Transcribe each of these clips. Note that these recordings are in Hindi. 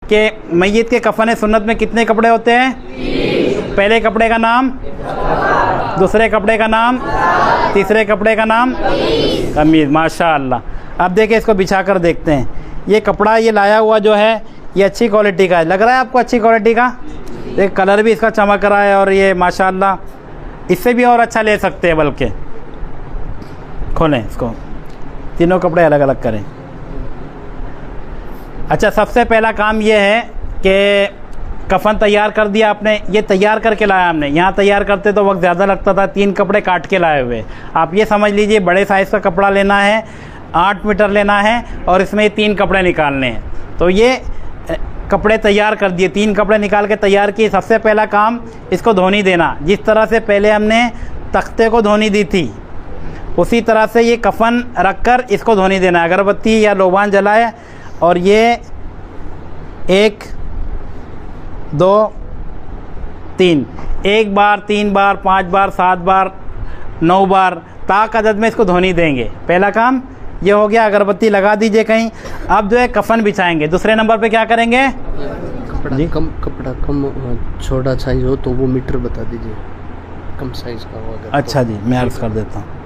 कि मैयत के कफन सुन्नत में कितने कपड़े होते हैं? पहले कपड़े का नाम, दूसरे कपड़े का नाम, तीसरे कपड़े का नाम कमीज़। माशाअल्लाह। अब देखिए इसको बिछा कर देखते हैं। ये कपड़ा ये लाया हुआ जो है ये अच्छी क्वालिटी का है, लग रहा है आपको अच्छी क्वालिटी का? एक कलर भी इसका चमक रहा है और ये माशाअल्लाह इससे भी और अच्छा ले सकते हैं। बल्कि खोलें इसको, तीनों कपड़े अलग अलग करें। अच्छा, सबसे पहला काम ये है कि कफन तैयार कर दिया आपने, ये तैयार करके लाया हमने। यहाँ तैयार करते तो वक्त ज़्यादा लगता था, 3 कपड़े काट के लाए हुए। आप ये समझ लीजिए बड़े साइज़ का कपड़ा लेना है, 8 मीटर लेना है और इसमें 3 कपड़े निकालने हैं। तो ये कपड़े तैयार कर दिए, 3 कपड़े निकाल के तैयार किए। सबसे पहला काम इसको धोनी देना। जिस तरह से पहले हमने तख्ते को धोनी दी थी उसी तरह से ये कफन रख कर इसको धोनी देना। अगरबत्ती या लोबान जलाए और ये 1 2 3, 1 बार, 3 बार, 5 बार, 7 बार, 9 बार ताक अदद में इसको धोनी देंगे। पहला काम ये हो गया। अगरबत्ती लगा दीजिए कहीं। अब जो है कफन बिछाएंगे। दूसरे नंबर पे क्या करेंगे? कपड़ा कम छोटा साइज हो तो वो मीटर बता दीजिए, कम साइज का हो अगर। अच्छा जी, मैं अर्ज कर देता हूँ।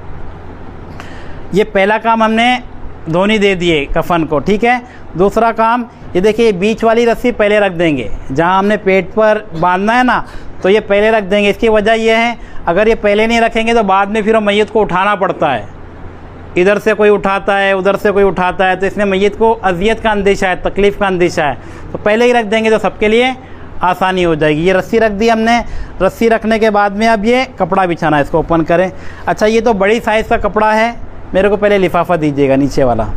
ये पहला काम हमने धोनी दे दिए कफन को, ठीक है। दूसरा काम ये देखिए, बीच वाली रस्सी पहले रख देंगे। जहाँ हमने पेट पर बांधना है ना, तो ये पहले रख देंगे। इसकी वजह ये है, अगर ये पहले नहीं रखेंगे तो बाद में फिर मैयत को उठाना पड़ता है। इधर से कोई उठाता है, उधर से कोई उठाता है, तो इसमें मैयत को अजियत का अंदेशा है, तकलीफ़ का अंदेशा है। तो पहले ही रख देंगे तो सबके लिए आसानी हो जाएगी। ये रस्सी रख दी हमने। रस्सी रखने के बाद में अब ये कपड़ा बिछाना है। इसको ओपन करें। अच्छा, ये तो बड़ी साइज़ का कपड़ा है। मेरे को पहले लिफाफा दीजिएगा, नीचे वाला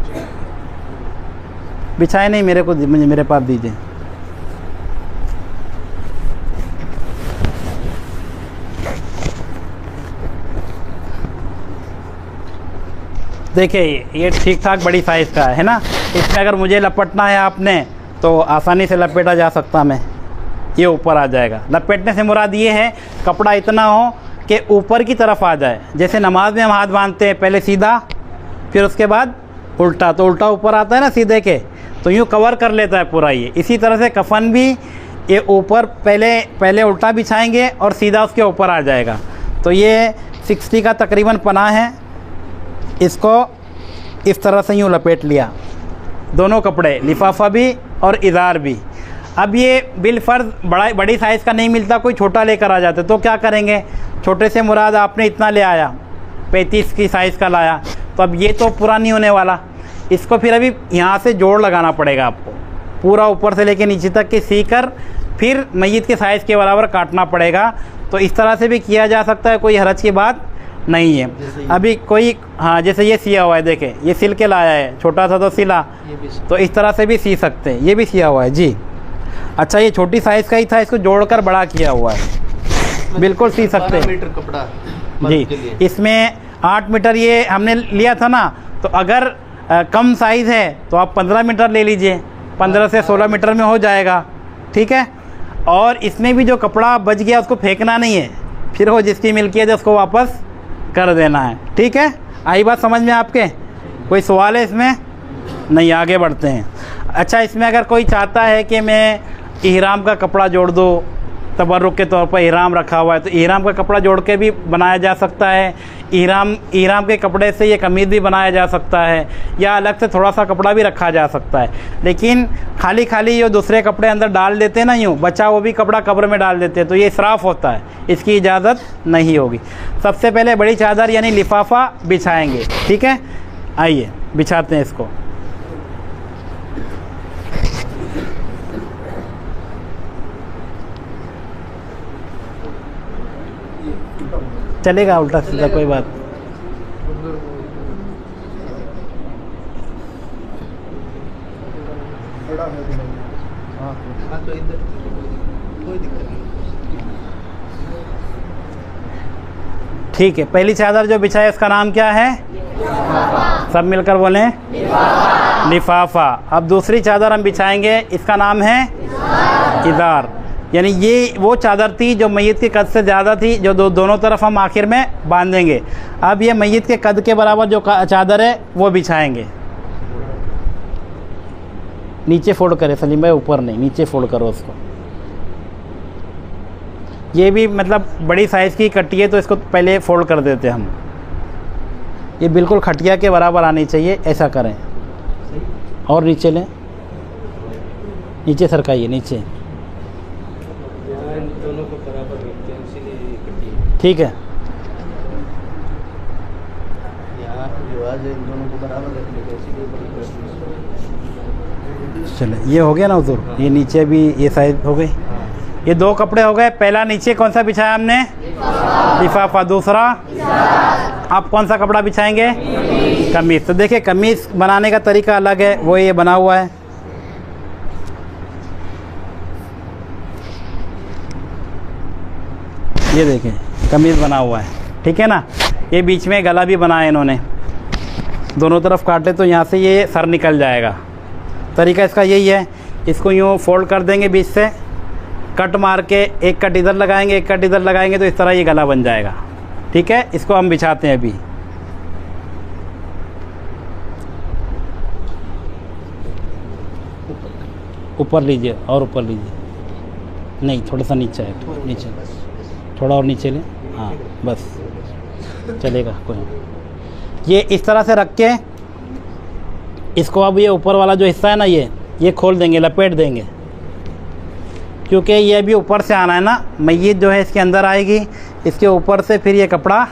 बिछाए नहीं, मेरे को मेरे पास दीजिए। देखिए ये ठीक ठाक बड़ी साइज़ का है ना। इसमें अगर मुझे लपटना है आपने तो आसानी से लपेटा जा सकता मैं, ये ऊपर आ जाएगा। लपेटने से मुराद ये है कपड़ा इतना हो कि ऊपर की तरफ आ जाए। जैसे नमाज में हम हाथ बांधते हैं, पहले सीधा फिर उसके बाद उल्टा, तो उल्टा ऊपर आता है ना सीधे के, तो यूँ कवर कर लेता है पूरा ये। इसी तरह से कफन भी ये ऊपर पहले उल्टा बिछाएंगे और सीधा उसके ऊपर आ जाएगा। तो ये 60 का तकरीबन पनाह है। इसको इस तरह से यूँ लपेट लिया, दोनों कपड़े, लिफाफा भी और इज़ार भी। अब ये बिलफर्ज बड़ी साइज़ का नहीं मिलता, कोई छोटा लेकर आ जाते, तो क्या करेंगे? छोटे से मुराद आपने इतना ले आया, 35 की साइज़ का लाया, तो अब ये तो पूरा नहीं होने वाला। इसको फिर अभी यहाँ से जोड़ लगाना पड़ेगा आपको, पूरा ऊपर से लेके नीचे तक की सीकर फिर मैयत के साइज़ के बराबर काटना पड़ेगा। तो इस तरह से भी किया जा सकता है, कोई हरज की बात नहीं है। अभी कोई, हाँ, जैसे ये सिया हुआ है, देखें ये सिल के लाया है, छोटा सा तो सिला, तो इस तरह से भी सी सकते हैं। ये भी सिया हुआ है जी। अच्छा, ये छोटी साइज़ का ही था, इसको जोड़कर बड़ा किया हुआ है, बिल्कुल सी सकते हैं। मीटर कपड़ा जी। इसमें 8 मीटर ये हमने लिया था ना, तो अगर कम साइज़ है तो आप 15 मीटर ले लीजिए, 15 से 16 मीटर में हो जाएगा, ठीक है। और इसमें भी जो कपड़ा बच गया उसको फेंकना नहीं है, फिर वो जिसकी मिल्कियत है उसको वापस कर देना है, ठीक है। आई बात समझ में आपके? कोई सवाल है इसमें? नहीं, आगे बढ़ते हैं। अच्छा, इसमें अगर कोई चाहता है कि मैं इहराम का कपड़ा जोड़ दूँ, तबर्रुक के तौर पर इहराम रखा हुआ है, तो इहराम का कपड़ा जोड़ के भी बनाया जा सकता है। इहराम के कपड़े से ये कमीज़ भी बनाया जा सकता है, या अलग से थोड़ा सा कपड़ा भी रखा जा सकता है। लेकिन खाली जो दूसरे कपड़े अंदर डाल देते हैं ना, यूँ बचा वो भी कपड़ा कब्र में डाल देते हैं, तो ये इसराफ़ होता है, इसकी इजाज़त नहीं होगी। सबसे पहले बड़ी चादर यानी लिफाफा बिछाएँगे, ठीक है। आइए बिछाते हैं इसको। चलेगा उल्टा सीधा, कोई बात। ठीक है, पहली चादर जो बिछाए उसका नाम क्या है? सब मिलकर बोलें, लिफाफा। अब दूसरी चादर हम बिछाएंगे, इसका नाम है इज़ार। यानी ये वो चादर थी जो मैयत के कद से ज़्यादा थी, जो दोनों तरफ हम आखिर में बांधेंगे। अब ये मैयत के कद के बराबर जो चादर है वो बिछाएंगे। नीचे फोल्ड करे सलीम भाई, ऊपर नहीं, नीचे फोल्ड करो उसको। ये भी मतलब बड़ी साइज़ की कट्टी है तो इसको पहले फोल्ड कर देते हम। ये बिल्कुल खटिया के बराबर आनी चाहिए, ऐसा करें। और नीचे लें, नीचे सरकाइए, नीचे, ठीक है। चले, ये हो गया ना उधर, ये नीचे भी ये साइज हो गई। ये 2 कपड़े हो गए। पहला नीचे कौन सा बिछाया हमने? लिफाफा। दूसरा आप कौन सा कपड़ा बिछाएंगे? कमीज़। तो देखिए कमीज़ बनाने का तरीका अलग है, वो ये बना हुआ है। ये देखें कमीज़ बना हुआ है, ठीक है ना। ये बीच में गला भी बनाया इन्होंने, दोनों तरफ काटे तो यहाँ से ये सर निकल जाएगा। तरीका इसका यही है, इसको यूँ फोल्ड कर देंगे बीच से, कट मार के एक कट इधर लगाएंगे, एक कट इधर लगाएंगे, तो इस तरह ये गला बन जाएगा, ठीक है। इसको हम बिछाते हैं अभी। ऊपर लीजिए और ऊपर लीजिए, नहीं थोड़ा सा नीचे है, नीचे थोड़ा और नीचे लें, हाँ बस चलेगा कोई। ये इस तरह से रख के इसको अब ये ऊपर वाला जो हिस्सा है ना ये खोल देंगे, लपेट देंगे, क्योंकि ये भी ऊपर से आना है ना। मैयत जो है इसके अंदर आएगी, इसके ऊपर से फिर ये कपड़ा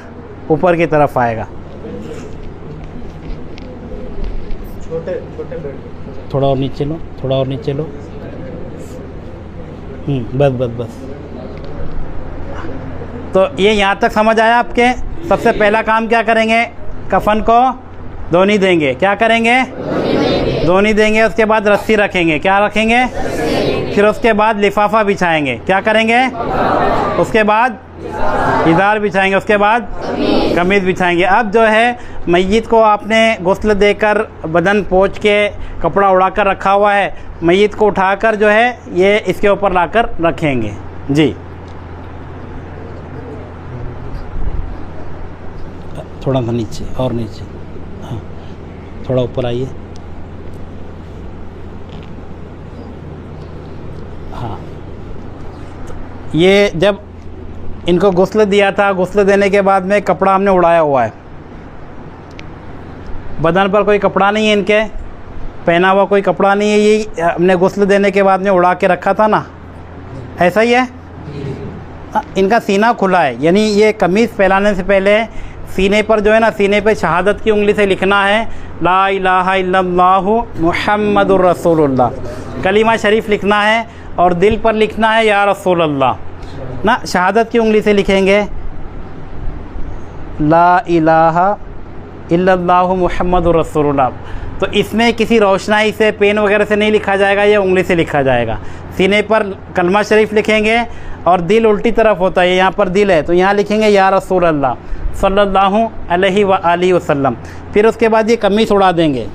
ऊपर की तरफ आएगा। छोटे थोड़ा और नीचे लो, थोड़ा और नीचे लो, बस बस बस। तो ये यहाँ तक समझ आया आपके। सबसे पहला काम क्या करेंगे? कफन को धोनी देंगे। क्या करेंगे? धोनी देंगे। उसके बाद रस्सी रखेंगे। क्या रखेंगे? फिर उसके बाद लिफाफा बिछाएंगे। क्या करेंगे? उसके बाद इदार बिछाएंगे। उसके बाद कमीज़ बिछाएंगे। अब जो है मैयत को आपने गुस्ल देकर बदन पोंछ के कपड़ा उड़ाकर रखा हुआ है, मैयत को उठाकर जो है ये इसके ऊपर लाकर रखेंगे। जी थोड़ा सा नीचे और नीचे, हाँ थोड़ा ऊपर आइए, हाँ। ये जब इनको गुस्ल दिया था, गुस्ल देने के बाद में कपड़ा हमने उड़ाया हुआ है, बदन पर कोई कपड़ा नहीं है, इनके पहना हुआ कोई कपड़ा नहीं है, ये हमने गुस्ल देने के बाद में उड़ा के रखा था ना, ऐसा ही है। इनका सीना खुला है, यानी ये कमीज़ फैलाने से पहले सीने पर जो है ना, सीने पे शहादत की उंगली से लिखना है ला इलाहा इल्लल्लाहु मुहम्मदुर रसूलुल्लाह, कलीमा शरीफ लिखना है, और दिल पर लिखना है या रसूल अल्लाह ना, शहादत की उंगली से लिखेंगे ला इलाहा इल्लल्लाहु मुहम्मदुर रसूलुल्लाह। तो इसमें किसी रोशनाई से, पेन वगैरह से नहीं लिखा जाएगा, ये उंगली से लिखा जाएगा। सीने पर कलमा शरीफ लिखेंगे और दिल उल्टी तरफ होता है, यहाँ पर दिल है तो यहाँ लिखेंगे या रसूल अल्लाह सल्लल्लाहु अलैहि व आलिहि वसल्लम। फिर उसके बाद ये कमीज़ उड़ा देंगे।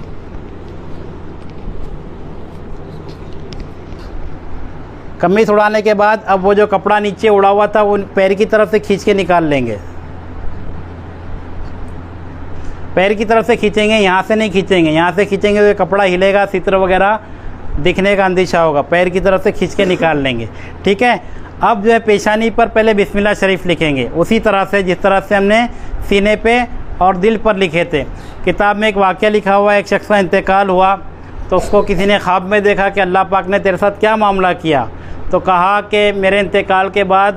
कमीज़ उड़ाने के बाद अब वो जो कपड़ा नीचे उड़ा हुआ था वो पैर की तरफ से खींच के निकाल लेंगे। पैर की तरफ से खींचेंगे, यहाँ से नहीं खींचेंगे। यहाँ से खींचेंगे तो ये कपड़ा हिलेगा, चित्र वगैरह दिखने का अंदेशा होगा। पैर की तरफ से खींच के निकाल लेंगे, ठीक है। अब जो है पेशानी पर पहले बिस्मिल्लाह शरीफ लिखेंगे, उसी तरह से जिस तरह से हमने सीने पे और दिल पर लिखे थे। किताब में एक वाक़या लिखा हुआ है, एक शख्स का इंतकाल हुआ तो उसको किसी ने ख्वाब में देखा कि अल्लाह पाक ने तेरे साथ क्या मामला किया, तो कहा कि मेरे इंतकाल के बाद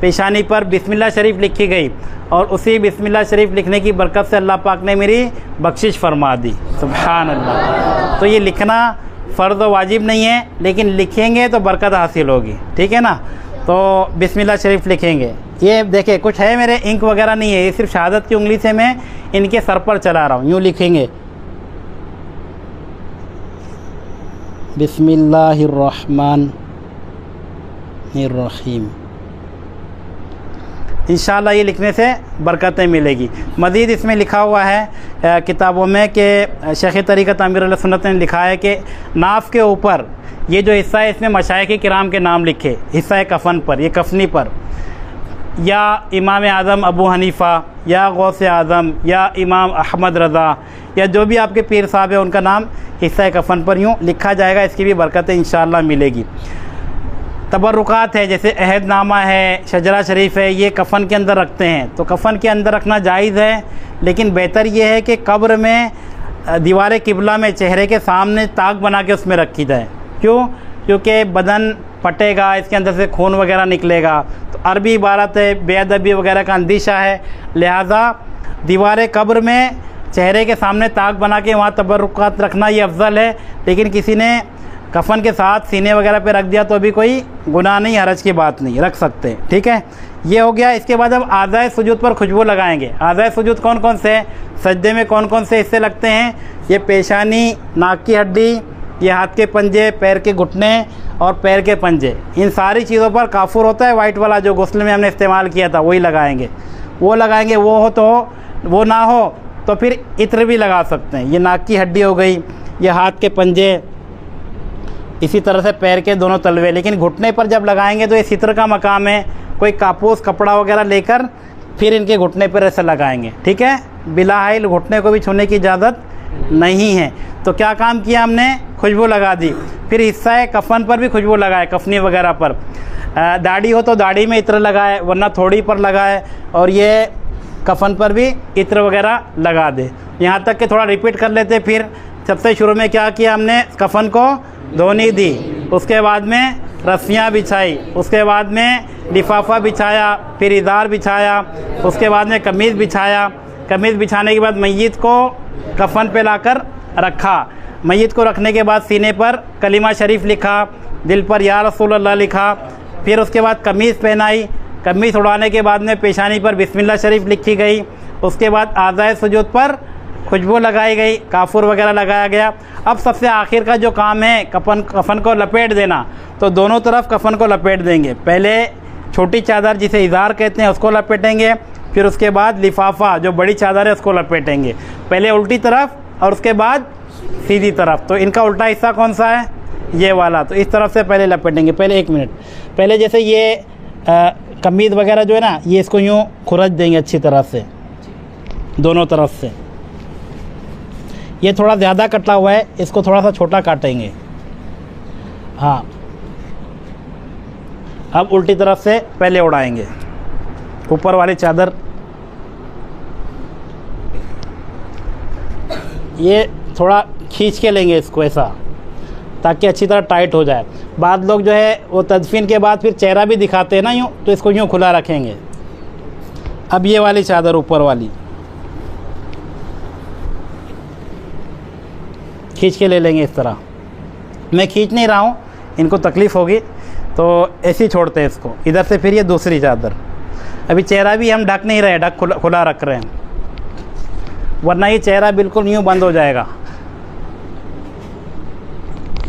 पेशानी पर बिस्मिल्लाह शरीफ लिखी गई और उसी बिस्मिल्लाह शरीफ लिखने की बरकत से अल्लाह पाक ने मेरी बख्शिश फरमा दी। सुभान अल्लाह। तो ये लिखना फ़र्ज़ व वाजिब नहीं है, लेकिन लिखेंगे तो बरकत हासिल होगी, ठीक है ना। तो बिस्मिल्लाह शरीफ लिखेंगे। ये देखें कुछ है मेरे इंक वगैरह नहीं है, ये सिर्फ शहादत की उंगली से मैं इनके सर पर चला रहा हूँ। यूँ लिखेंगे बिस्मिल्लाहिर्रहमानिर्रहीम। इंशाअल्लाह ये लिखने से बरकतें मिलेगी। मज़ीद इसमें लिखा हुआ है किताबों में कि शेख तरीक़त आमिर अहले सुन्नत ने लिखा है कि नाफ के ऊपर ये जो हिस्सा है इसमें मशाइख़ किराम के नाम लिखे, हिस्सा है कफ़न पर, ये कफ़नी पर। या इमाम आज़म अबू हनीफ़ा या गौस आज़म या इमाम अहमद रज़ा या जो भी आपके पीर साहब है उनका नाम हिस्सा कफ़न पर यूँ लिखा जाएगा। इसकी भी बरकतें इंशाअल्लाह मिलेगी। तबरुकात है, जैसे अहदनामा है, शजरा शरीफ है, ये कफ़न के अंदर रखते हैं। तो कफ़न के अंदर रखना जायज़ है, लेकिन बेहतर ये है कि कब्र में दीवार किबला में चेहरे के सामने ताक बना के उसमें रखी जाए। क्यों? क्योंकि बदन फटेगा, इसके अंदर से खून वगैरह निकलेगा। तो अरबी इबारत है, बेअदबी वगैरह का अंदेशा है, लिहाजा दीवार कब्र में चेहरे के सामने ताक बना के वहाँ तबरुकात रखना ये अफजल है। लेकिन किसी ने कफ़न के साथ सीने वगैरह पे रख दिया तो अभी कोई गुनाह नहीं, हरज की बात नहीं, रख सकते हैं। ठीक है, ये हो गया। इसके बाद अब आज़ाए सुजूद पर खुशबू लगाएंगे। आज़ाए सुजूद कौन कौन से हैं, सजदे में कौन कौन से हिस्से लगते हैं? ये पेशानी, नाक की हड्डी, ये हाथ के पंजे, पैर के घुटने और पैर के पंजे, इन सारी चीज़ों पर काफूर होता है वाइट वाला जो गुस्ल में हमने इस्तेमाल किया था, वही लगाएंगे। वो लगाएंगे, वो हो तो हो, वो ना हो तो फिर इत्र भी लगा सकते हैं। ये नाक की हड्डी हो गई, ये हाथ के पंजे, इसी तरह से पैर के दोनों तलवे। लेकिन घुटने पर जब लगाएंगे तो ये सित्र का मकाम है, कोई कापूस कपड़ा वगैरह लेकर फिर इनके घुटने पर ऐसे लगाएंगे। ठीक है, बिलाहाइल घुटने को भी छूने की इजाज़त नहीं है। तो क्या काम किया हमने? खुशबू लगा दी। फिर हिस्सा कफ़न पर भी खुशबू लगाए, कफनी वगैरह पर। दाढ़ी हो तो दाढ़ी में इत्र लगाए, वरना थोड़ी पर लगाए, और ये कफ़न पर भी इत्र वगैरह लगा दे। यहाँ तक कि थोड़ा रिपीट कर लेते। फिर सबसे शुरू में क्या किया हमने? कफ़न को धोनी दी, उसके बाद में रस्सियाँ बिछाई, उसके बाद में लिफाफा बिछाया, फिर इज़ार बिछाया, उसके बाद में कमीज़ बिछाया। कमीज़ बिछाने के बाद मय्यत को कफ़न पे लाकर रखा। मय्यत को रखने के बाद सीने पर कलिमा शरीफ लिखा, दिल पर या रसूल अल्लाह लिखा। फिर उसके बाद कमीज़ पहनाई। कमीज़ उड़ाने के बाद में पेशानी पर बिस्मिल्लाह शरीफ लिखी गई। उसके बाद आज़ाए सुजूद पर खुशबू लगाई गई, काफूर वगैरह लगाया गया। अब सबसे आखिर का जो काम है कफ़न को लपेट देना, तो दोनों तरफ कफ़न को लपेट देंगे। पहले छोटी चादर जिसे इज़ार कहते हैं उसको लपेटेंगे, फिर उसके बाद लिफाफा जो बड़ी चादर है उसको लपेटेंगे। पहले उल्टी तरफ और उसके बाद सीधी तरफ। तो इनका उल्टा हिस्सा कौन सा है? ये वाला। तो इस तरफ से पहले लपेटेंगे। पहले 1 मिनट पहले जैसे ये कमीज़ वगैरह जो है ना, ये इसको यूँ खुरच देंगे अच्छी तरह से दोनों तरफ से। ये थोड़ा ज़्यादा कटा हुआ है, इसको थोड़ा सा छोटा काटेंगे। हाँ, अब उल्टी तरफ से पहले उड़ाएंगे। ऊपर वाली चादर ये थोड़ा खींच के लेंगे इसको ऐसा, ताकि अच्छी तरह टाइट हो जाए। बाद लोग जो है वो तदफीन के बाद फिर चेहरा भी दिखाते हैं ना यूँ, तो इसको यूँ खुला रखेंगे। अब ये वाली चादर ऊपर वाली खींच के ले लेंगे इस तरह। मैं खींच नहीं रहा हूँ, इनको तकलीफ़ होगी तो ऐसे ही छोड़ते हैं इसको। इधर से फिर ये दूसरी चादर। अभी चेहरा भी हम ढक नहीं रहे, ढक खुला रख रहे हैं, वरना ये चेहरा बिल्कुल यूँ बंद हो जाएगा।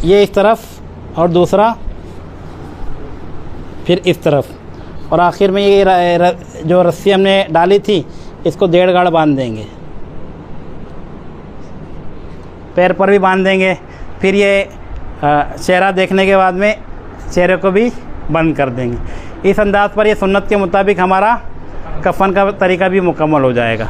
ये इस तरफ और दूसरा फिर इस तरफ, और आखिर में ये जो रस्सी हमने डाली थी इसको 1.5 गाड़ बांध देंगे। पैर पर भी बांध देंगे। फिर ये चेहरा देखने के बाद में चेहरे को भी बंद कर देंगे। इस अंदाज़ पर ये सुन्नत के मुताबिक हमारा कफ़न का तरीका भी मुकम्मल हो जाएगा।